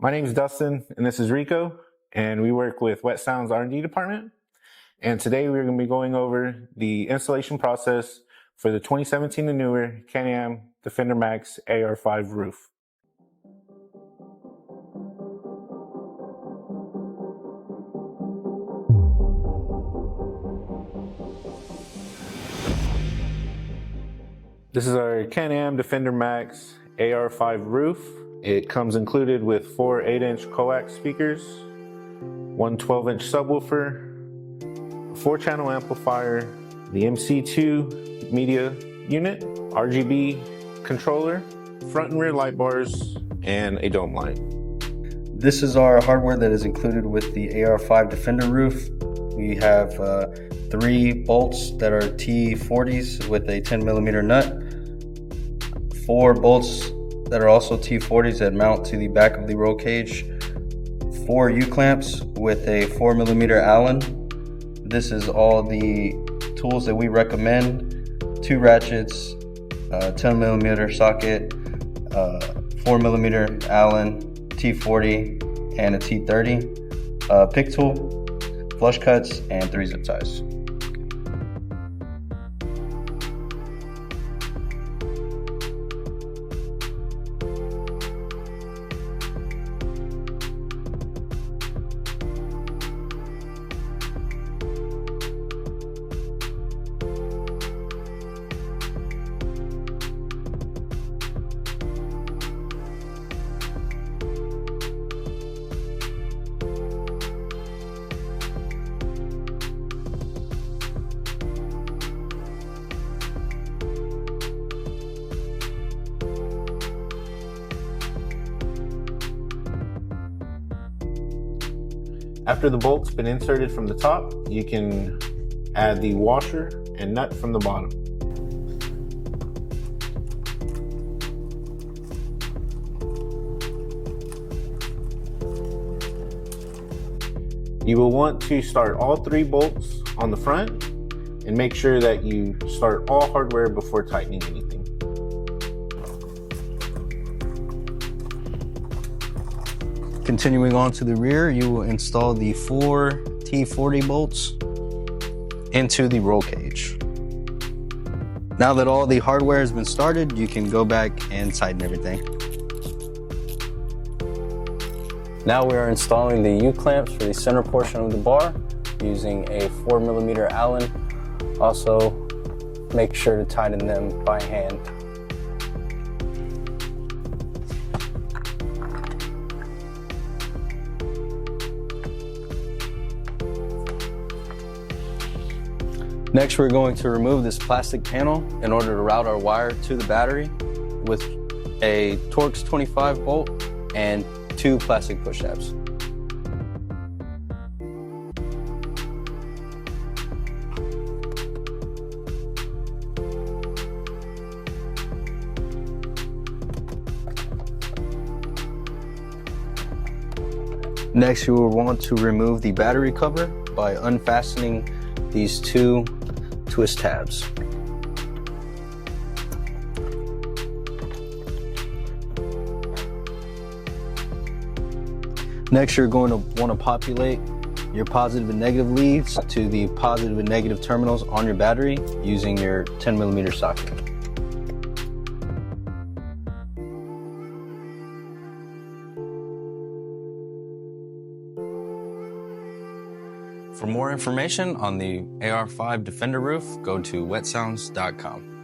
My name is Dustin, and this is Rico, and we work with Wet Sounds R&D Department. And today we're going to be going over the installation process for the 2017 and newer Can-Am Defender Max AR-5 roof. This is our Can-Am Defender Max AR-5 roof. It comes included with 4 8-inch coax speakers, 1 12-inch subwoofer, a 4-channel amplifier, the MC2 media unit, RGB controller, front and rear light bars, and a dome light. This is our hardware that is included with the AR-5 Defender roof. We have 3 bolts that are T40s with a 10mm nut, 4 bolts that are also T40s that mount to the back of the roll cage, 4 U-clamps with a 4mm Allen. This is all the tools that we recommend: 2 ratchets, 10mm socket, 4mm Allen, T40, and a T30, pick tool, flush cuts, and 3 zip ties. After the bolt's been inserted from the top, you can add the washer and nut from the bottom. You will want to start all 3 bolts on the front and make sure that you start all hardware before tightening anything. Continuing on to the rear, you will install the 4 T40 bolts into the roll cage. Now that all the hardware has been started, you can go back and tighten everything. Now we are installing the U-clamps for the center portion of the bar using a 4mm Allen. Also, make sure to tighten them by hand. Next, we're going to remove this plastic panel in order to route our wire to the battery with a Torx 25 bolt and 2 plastic push tabs. Next, you will want to remove the battery cover by unfastening these 2 twist tabs. Next, you're going to want to populate your positive and negative leads to the positive and negative terminals on your battery using your 10mm socket. For more information on the AR-5 Defender roof, go to wetsounds.com.